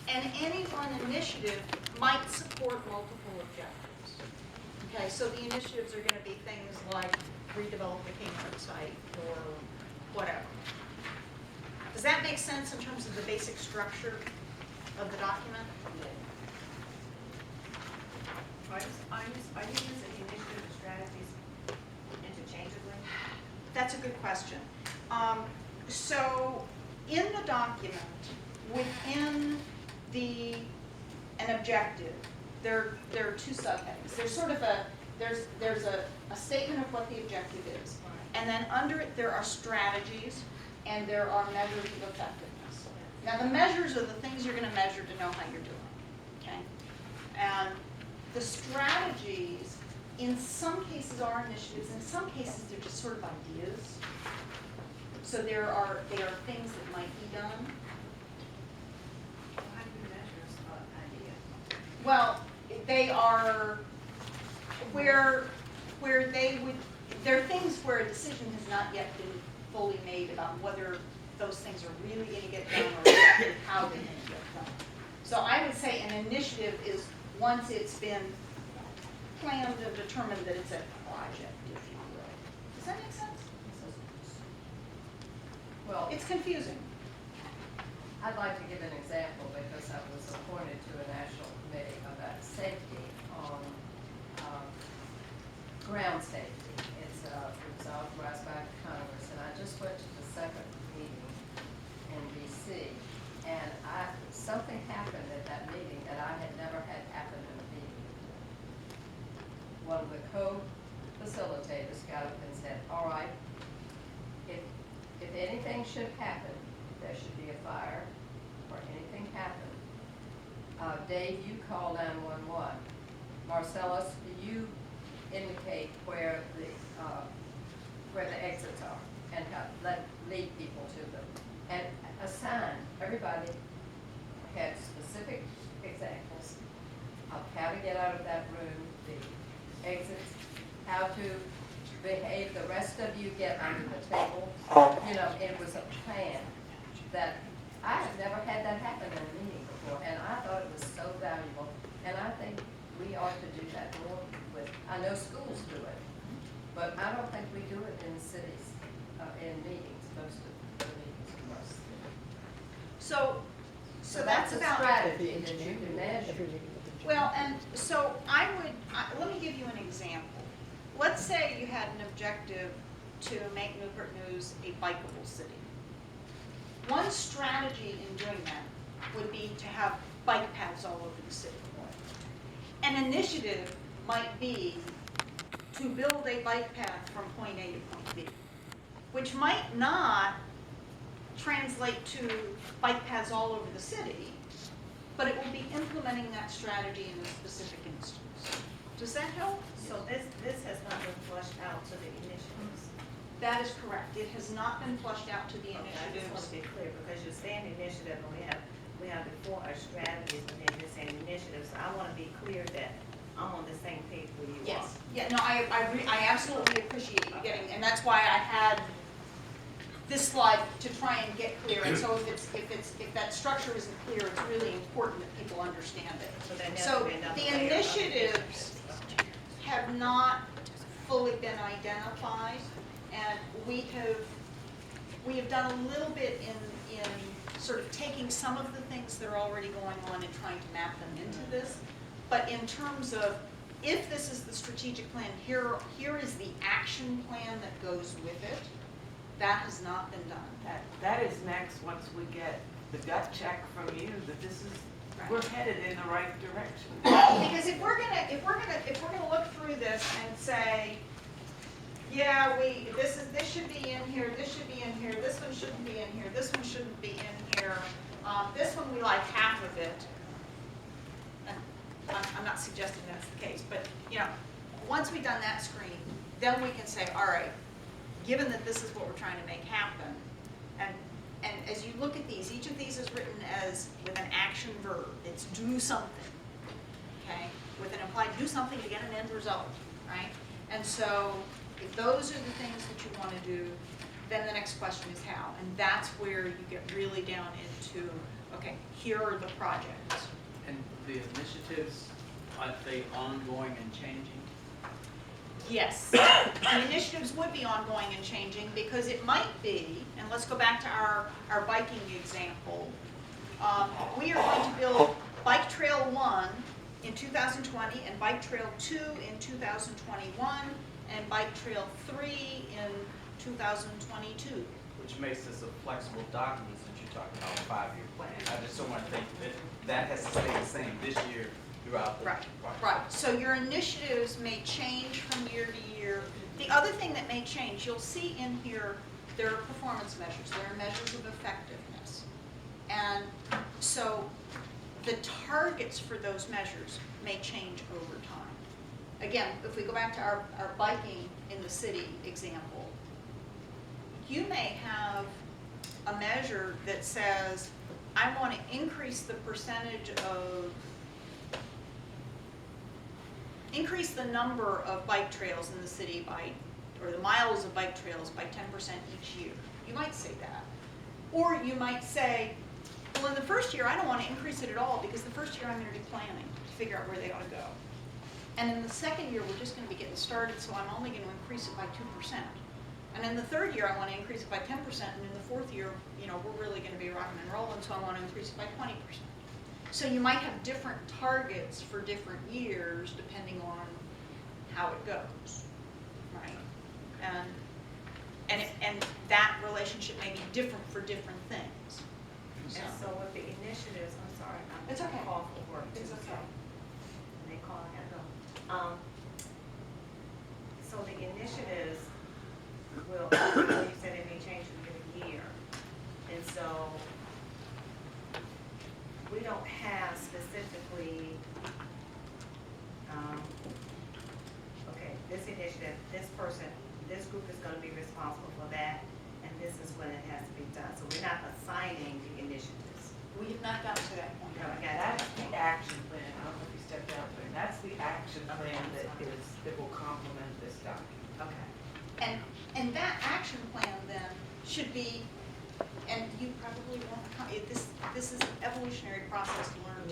And any one initiative might support multiple objectives. Okay, so the initiatives are going to be things like redevelop the Kmart site or whatever. Does that make sense in terms of the basic structure of the document? Are you using initiative and strategies interchangeably? That's a good question. So in the document, within an objective, there are two subheadings. There's sort of there's a statement of what the objective is. And then under it, there are strategies and there are measures of effectiveness. Now the measures are the things you're going to measure to know how you're doing, okay? And the strategies, in some cases, are initiatives. In some cases, they're just sort of ideas. So they are things that might be done. How do you measure an idea? Well, they are where they would. They're things where a decision has not yet been fully made about whether those things are really going to get done or exactly how they're going to get done. So I would say an initiative is once it's been planned and determined that it's a project, if you will. Does that make sense? Well, It's confusing. I'd like to give an example because I was appointed to a national committee about safety on ground safety. It was authorized by Congress, and I just went to the second meeting in D.C. and something happened at that meeting that I had never had happen in a meeting. One of the co-facilitators got up and said, "All right, if anything should happen, there should be a fire or anything happen, Dave, you call 911. Marcellus, you indicate where the exits are and lead people to them." And assign, everybody had specific examples of how to get out of that room, the exits, how to behave. The rest of you get under the table. You know, it was a plan that I have never had that happen in a meeting before, and I thought it was so valuable. And I think we ought to do that more with, I know schools do it, but I don't think we do it in cities, in meetings, most of the meetings in most cities. So that's a about. strategy that you can measure. Well, and so let me give you an example. Let's say you had an objective to make Newport News a bikeable city. One strategy in doing that would be to have bike paths all over the city. An initiative might be to build a bike path from point A to point B, which might not translate to bike paths all over the city, but it will be implementing that strategy in a specific instance. Does that help? So this has not been flushed out to the initiatives. That is correct. It has not been flushed out to the Okay, I just want initiatives. to be clear, because you're saying initiative, and we have before our strategies, and then you're saying initiatives. So I want to be clear that I'm on the same page with you all. Yes. Yeah, no, I absolutely appreciate you getting, and that's why I had this slide to try and get clear. And so if that structure isn't clear, it's really important that people understand it. So the initiatives have not fully been identified, and we have done a little bit in sort of taking some of the things that are already going on and trying to map them into this. But in terms of, if this is the strategic plan, here is the action plan that goes with it. That has not been done. That is next, once we get the gut check from you that this is, we're headed in the right direction. Because if we're gonna look through this and say, yeah, this should be in here, this should be in here, this one shouldn't be in here, this one shouldn't be in here, this one we like half of it. And I'm not suggesting that's the case, but once we've done that screen, then we can say, all right, given that this is what we're trying to make happen, and as you look at these, each of these is written as with an action verb. It's do something, okay? With an implied do something to get an end result, right? And so if those are the things that you want to do, then the next question is how. And that's where you get really down into okay, here are the projects. And the initiatives, are they ongoing and changing? Yes, the initiatives would be ongoing and changing because it might be, and let's go back to our biking example. We are going to build Bike Trail 1 in 2020 and Bike Trail 2 in 2021 and Bike Trail 3 in 2022. Which makes this a flexible document since you're talking about a 5-year plan. I just don't want to think that that has to stay the same this year throughout the. Right, so your initiatives may change from year to year. The other thing that may change, you'll see in here, there are performance measures, there are measures of effectiveness. And so the targets for those measures may change over time. Again, if we go back to our biking in the city example, you may have a measure that says, I want to increase the percentage of increase the number of bike trails in the city by, or the miles of bike trails by 10% each year. You might say that. Or you might say, well, in the first year, I don't want to increase it at all because the first year I'm going to be planning to figure out where they ought to go. And in the second year, we're just going to be getting started, so I'm only going to increase it by 2%. And in the third year, I want to increase it by 10%, and in the fourth year, we're really going to be rocking and rolling, so I want to increase it by 20%. So you might have different targets for different years depending on how it goes, right? And that relationship may be different for different things. And so with the initiatives, I'm sorry, I'm It's okay. call for work too. It's okay. And they call, I gotta go. So the initiatives will, you said it may change from year to year. And so we don't have specifically, okay, this initiative, this person, this group is gonna be responsible for that, and this is when it has to be done. So we're not assigning the initiatives. We have not gotten to that point. No, That's the action plan, I don't know if you stepped out there, that's the action plan that will complement this document. Okay. And that action plan then should be, and you probably won't, this is an evolutionary process to learn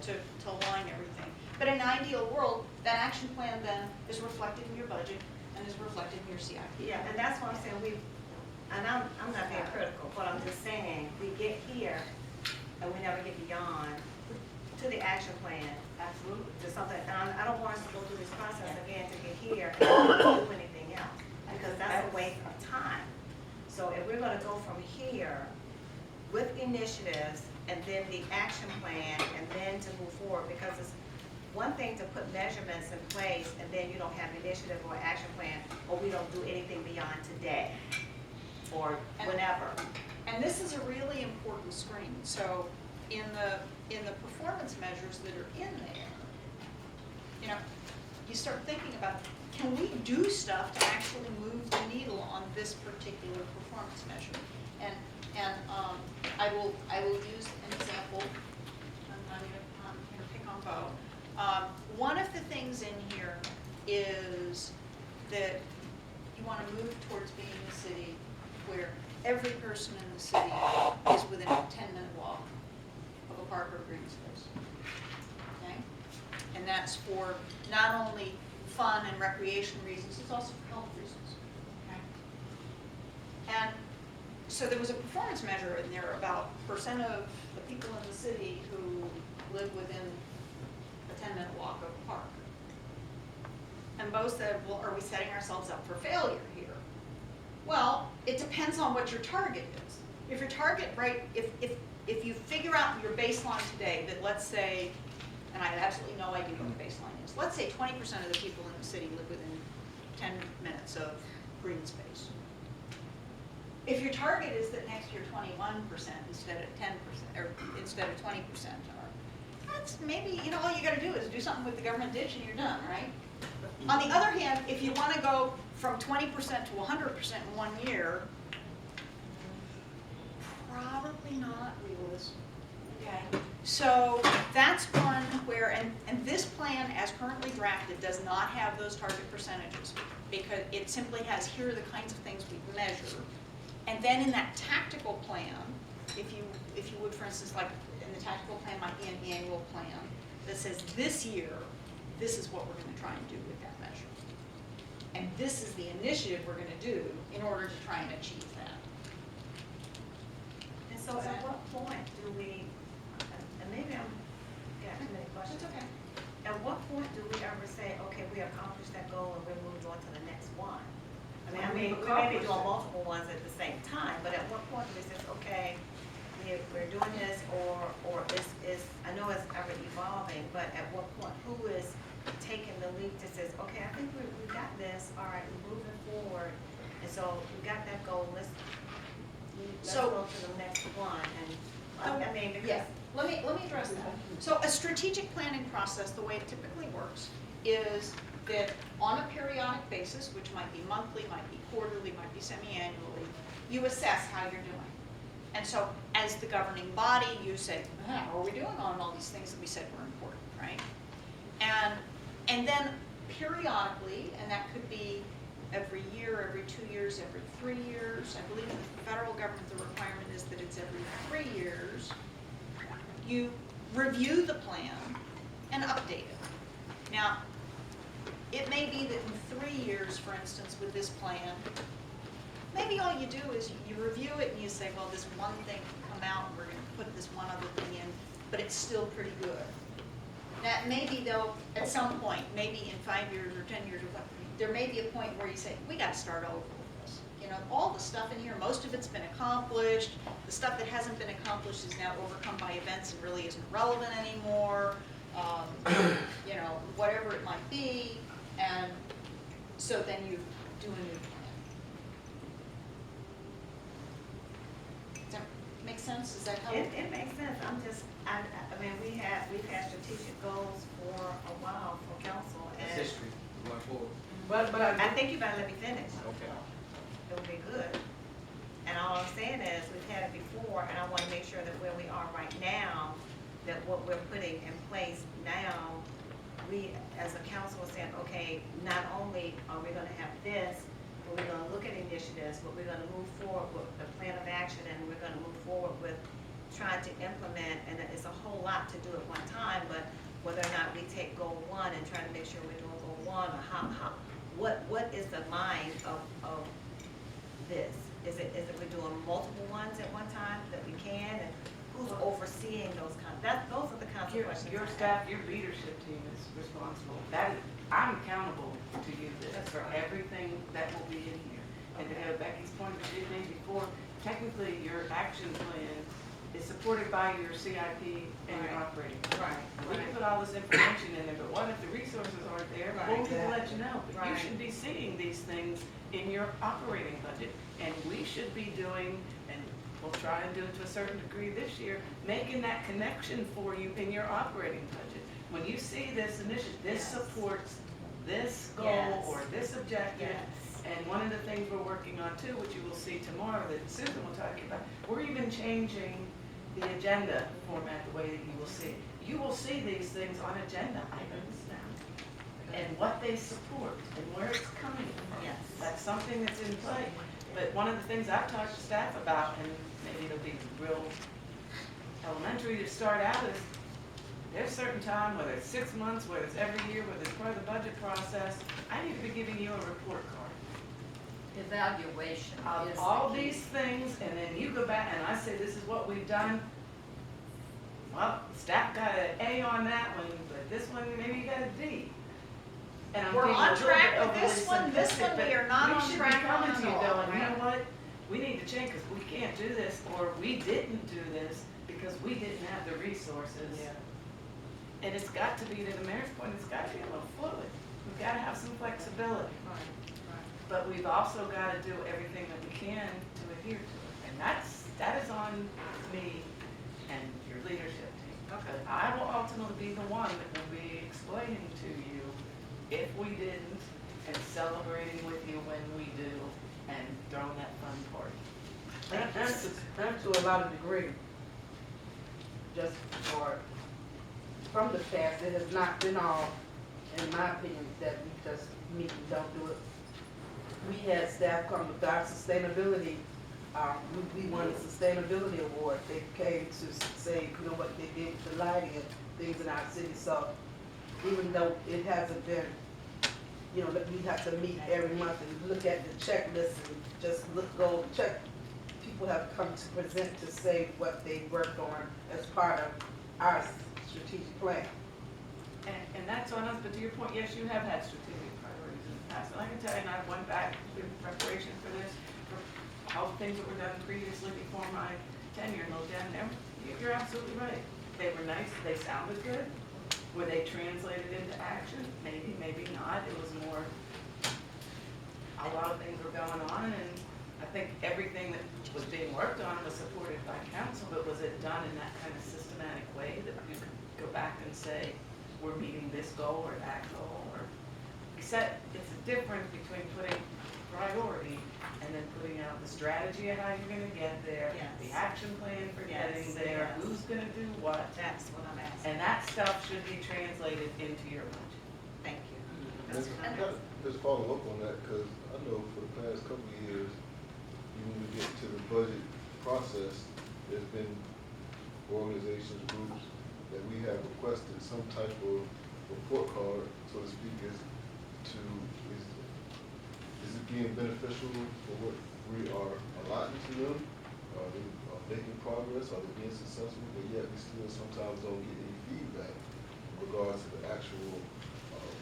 to align everything. But in an ideal world, that action plan then is reflected in your budget and is reflected in your CIP. Yeah, and that's what I'm saying, and I'm not being critical, but I'm just saying, we get here and we never get beyond to the action plan. Absolutely. To something, and I don't want us to go through this process again to get here and not do anything else, because that's a waste of time. So if we're gonna go from here with initiatives and then the action plan and then to move forward, because it's one thing to put measurements in place and then you don't have initiative or action plan, or we don't do anything beyond today or whenever. And this is a really important screen. So in the performance measures that are in there, you start thinking about, can we do stuff to actually move the needle on this particular performance measure? And I will use an example. I'm going to pick on Bo. One of the things in here is that you want to move towards being a city where every person in the city is within a 10-minute walk of a park or green space. Okay? And that's for not only fun and recreation reasons, it's also for health reasons. Okay? And so there was a performance measure in there about percent of the people in the city who live within a 10-minute walk of a park. And Bo said, well, are we setting ourselves up for failure here? Well, it depends on what your target is. If your target, right, if you figure out your baseline today that, let's say, and I have absolutely no idea what the baseline is, let's say 20% of the people in the city live within 10 minutes of green space. If your target is that next year 21% instead of 10%, or instead of 20% are, that's maybe, all you gotta do is do something with the government ditch and you're done, right? On the other hand, if you wanna go from 20% to 100% in 1 year, probably not realistic. Okay. So that's one where, and this plan as currently drafted does not have those target percentages because it simply has, here are the kinds of things we measure. And then in that tactical plan, if you would, for instance, like in the tactical plan might be an annual plan that says this year, this is what we're gonna try and do with that measure. And this is the initiative we're gonna do in order to try and achieve that. And so at what point do we, and maybe I'm, got too many questions. That's okay. At what point do we ever say, okay, we accomplished that goal and we're moved on to the next one? I mean, we may be accomplished doing it. multiple ones at the same time, but at what point do we say, okay, we're doing this, or is, I know it's ever evolving, but at what point, who is taking the leap that says, okay, I think we got this, all right, we're moving forward, and so we got that goal, let's So- go to the next one, and, I mean, because. Yeah, let me address that. So a strategic planning process, the way it typically works, is that on a periodic basis, which might be monthly, might be quarterly, might be semi-annually, you assess how you're doing. And so as the governing body, you say, how are we doing on all these things that we said were important, right? And then periodically, and that could be every year, every 2 years, every 3 years, I believe in the federal government, the requirement is that it's every 3 years, you review the plan and update it. Now, it may be that in 3 years, for instance, with this plan, maybe all you do is you review it and you say, well, this one thing can come out and we're gonna put this one other thing in, but it's still pretty good. That maybe though, at some point, maybe in 5 years or 10 years or what, there may be a point where you say, we gotta start over with this. You know, all the stuff in here, most of it's been accomplished. The stuff that hasn't been accomplished is now overcome by events and really isn't relevant anymore. You know, whatever it might be, and so then you do a new plan. Does that make sense? Does that help? It makes sense, I'm just, I mean, we've had strategic goals for a while for council, It's and history going forward. But I think you better let me finish, Okay. it would be good. And all I'm saying is, we've had it before, and I wanna make sure that where we are right now, that what we're putting in place now, we, as a council, are saying, okay, not only are we gonna have this, but we're gonna look at initiatives, but we're gonna move forward with a plan of action, and we're gonna move forward with trying to implement, and it's a whole lot to do at one time, but whether or not we take goal one and try to make sure we're doing goal one, or what is the mind of this? Is it we're doing multiple ones at one time that we can, and who's overseeing those those are the kinds of questions. your staff, your leadership team is responsible. I'm accountable to you That's for right. everything that will be in here. And to go Becky's point, which she made before, technically your action plan is supported by your CIP and your Right. operating. Right, We can right. put all this information in there, but what if the resources aren't there? Well, we can let you know, but you Right. should be seeing these things in your operating budget. And we should be doing, and we'll try and do it to a certain degree this year, making that connection for you in your operating budget. When you see this initiative, this Yes. supports this goal Yes. or this objective. Yes. And one of the things we're working on too, which you will see tomorrow, that Susan will talk about, we're even changing the agenda format the way that you will see. You will see these things on agenda items now, and what they support and where it's coming from. Yes. That's something that's in play. But one of the things I've talked to staff about, and maybe it'll be real elementary to start out, is there's certain time, whether it's 6 months, whether it's every year, whether it's part of the budget process, I need to be giving you a report card Evaluation of is all the key. these things, and then you go back and I say, this is what we've done. Well, staff got an A on that one, but this one, maybe you got a D. And I'm We're being a on little track bit with this overly one, this simplistic, one we but are not on track We should be coming on to you at all, going, you know right? what, we need to change, because we can't do this, or we didn't do this, because we didn't have the resources. And it's got to be, to the mayor's point, it's got to be a little fluid. We've got to have some flexibility. But we've also got to do everything that we can to adhere to it. And that is on me and your leadership team. Okay. But I will ultimately be the one that will be explaining to you if we didn't, and celebrating with you when we do, and throwing that fun party. And to a lot of degree, just from the past, it has not been all, in my opinion, that we just meet and don't do it. We had staff come with our sustainability we won a sustainability award. They came to say, you know what they did with the lighting and things in our city. So even though it hasn't been, you know, we have to meet every month and look at the checklist and just go check. People have come to present to say what they worked on as part of our strategic plan. And that's on us, but to your point, yes, you have had strategic priorities in the past. And I can tell you, and I went back in preparation for this, for all the things that were done previously before my tenure and looked at them. You're absolutely right. They were nice, they sounded good. Were they translated into action? Maybe, maybe not. It was more, a lot of things were going on, and I think everything that was being worked on was supported by council, but was it done in that kind of systematic way that you could go back and say, we're meeting this goal or that goal, or except it's a difference between putting priority and then putting out the strategy of how you're gonna get there, Yes. the action plan for getting Yes, there, yes. who's gonna do what, That's what I'm asking. and that stuff should be translated into your budget. Thank you. Let's just follow up on that, because I know for the past couple of years, even when we get to the budget process, there's been organizations, groups, that we have requested some type of report card, so to speak, is it being beneficial for what we are allotting to them? Are they making progress? Are they being successful? But yet we still sometimes don't get any feedback in regards to the actual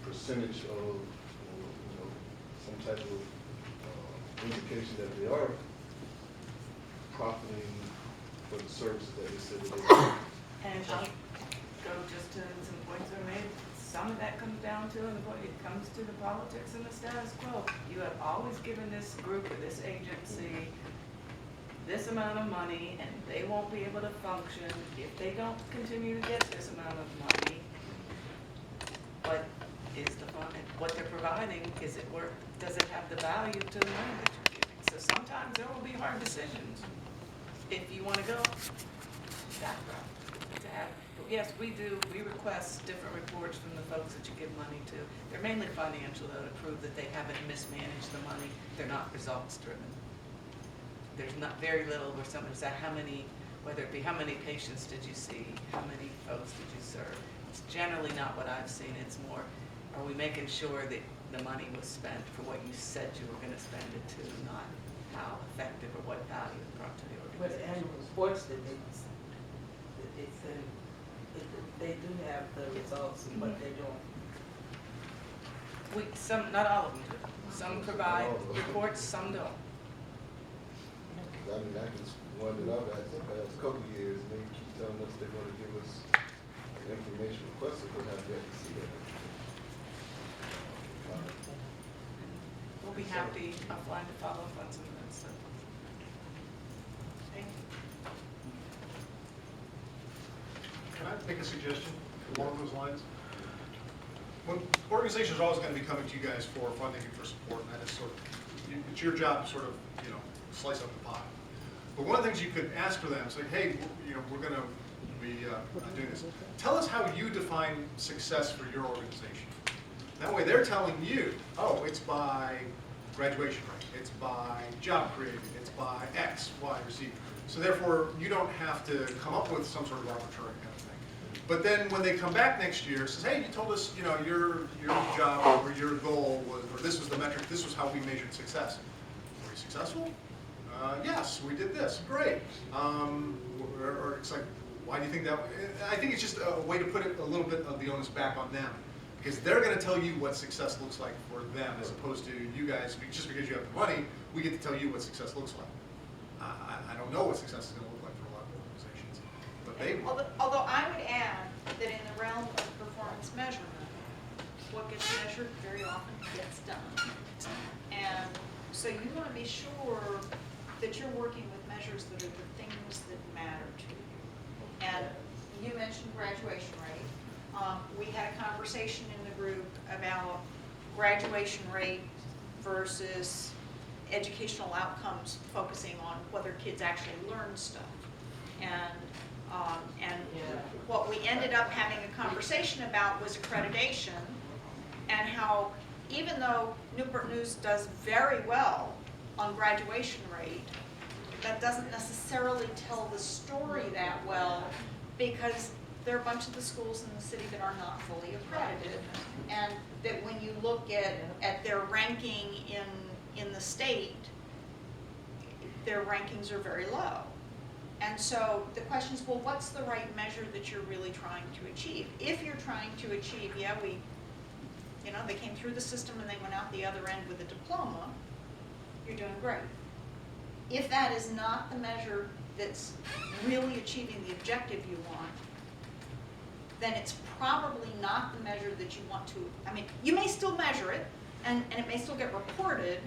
percentage of, you know, some type of indication that they are profiting for the services that they said that they are. And I'll go just to some points that are made. Some of that comes down to, and it comes to the politics and the status quo. You have always given this group or this agency this amount of money, and they won't be able to function if they don't continue to get this amount of money. But is the fund, what they're providing, is it worth, does it have the value to the money that you're giving? So sometimes there will be hard decisions if you want to go that route. To have, but yes, we request different reports from the folks that you give money to. They're mainly financial, though, to prove that they haven't mismanaged the money. They're not results driven. There's not very little where someone says how many, whether it be how many patients did you see, how many folks did you serve. It's generally not what I've seen. It's more, are we making sure that the money was spent for what you said you were going to spend it to, not how effective or what value it brought to the With the organization. annual reports that they send, they do have the results of what they're doing. Not all of them do. Some provide reports, some don't. I mean, that is one that I've had the past couple of years, and they keep telling us they're gonna give us information requested, but have yet to see that. We'll be happy offline to follow up on some of that stuff. Thank you. Can I make a suggestion along those lines? When organizations are always going to be coming to you guys for funding and for support, and that is sort of, it's your job to sort of, you know, slice up the pie. But one of the things you could ask for them, say, hey, you know, we're going to be doing this. Tell us how you define success for your organization. That way they're telling you, oh, it's by graduation rate, it's by job created, it's by X, Y, or Z. So therefore, you don't have to come up with some sort of arbitrary kind of thing. But then when they come back next year, it says, hey, you told us, you know, your job or your goal was, or this was the metric, this was how we measured success. Were you successful? Yes, we did this, great. Or it's like, why do you think that? I think it's just a way to put it a little bit of the onus back on them. Because they're going to tell you what success looks like for them, as opposed to you guys, just because you have the money, we get to tell you what success looks like. I don't know what success is going to look like for a lot of organizations, but they will. Although I would add that in the realm of performance measurement, what gets measured very often gets done. And so you want to be sure that you're working with measures that are the things that matter to you. And you mentioned graduation rate. We had a conversation in the group about graduation rate versus educational outcomes, focusing on whether kids actually learn stuff. And what we ended up having a conversation about was accreditation, and how even though Newport News does very well on graduation rate, that doesn't necessarily tell the story that well, because there are a bunch of the schools in the city that are not fully accredited, and that when you look at their ranking in the state, their rankings are very low. And so the question is, well, what's the right measure that you're really trying to achieve? If you're trying to achieve, yeah, they came through the system and they went out the other end with a diploma, you're doing great. If that is not the measure that's really achieving the objective you want, then it's probably not the measure that you want to, you may still measure it, and it may still get reported,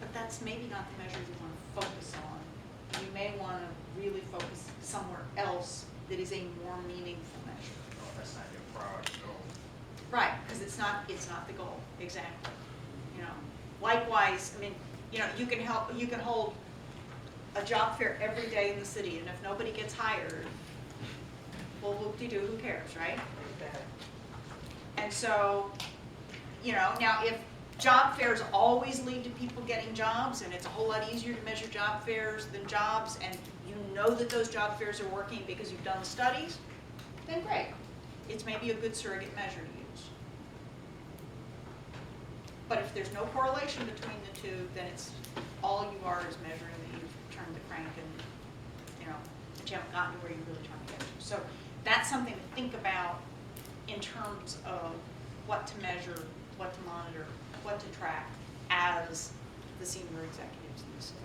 but that's maybe not the measure you want to focus on. You may want to really focus somewhere else that is a more meaningful measure. Oh, that's not your priority goal. Right, because it's not the goal, exactly. Likewise, you can hold a job fair every day in the city, and if nobody gets hired, well, whoop-de-doo, who cares, right? And so, now if job fairs always lead to people getting jobs, and it's a whole lot easier to measure job fairs than jobs, and you know that those job fairs are working because you've done the studies, then great. It's maybe a good surrogate measure to use. But if there's no correlation between the two, then it's all you are is measuring that you've turned the crank and, that you haven't gotten to where you're really trying to get to. So that's something to think about in terms of what to measure, what to monitor, what to track as the senior executives in the city.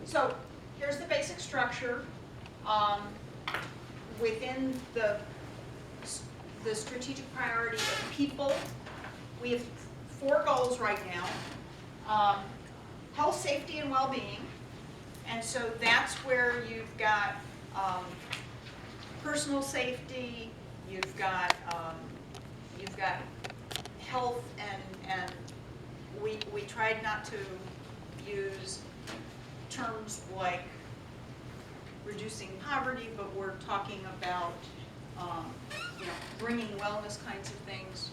So here's the basic structure. Within the strategic priority of people, we have 4 goals right now. Health, safety, and well-being. And so that's where you've got personal safety, you've got health, and we tried not to use terms like reducing poverty, but we're talking about bringing wellness kinds of things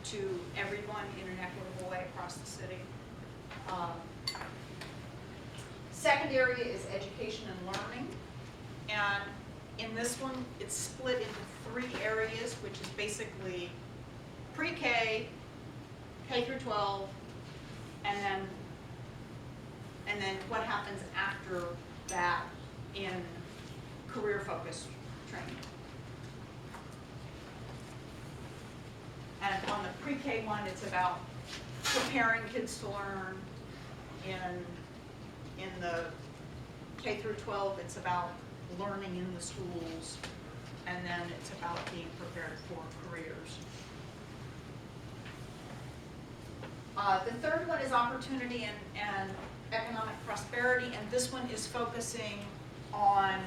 to everyone in an equitable way across the city. Second area is education and learning, and in this one it's split into 3 areas, which is basically pre-K, K through 12, and then what happens after that in career-focused training. And on the pre-K one, it's about preparing kids to learn. In the K through 12, it's about learning in the schools, and then it's about being prepared for careers. The third one is opportunity and economic prosperity, and this one is focusing on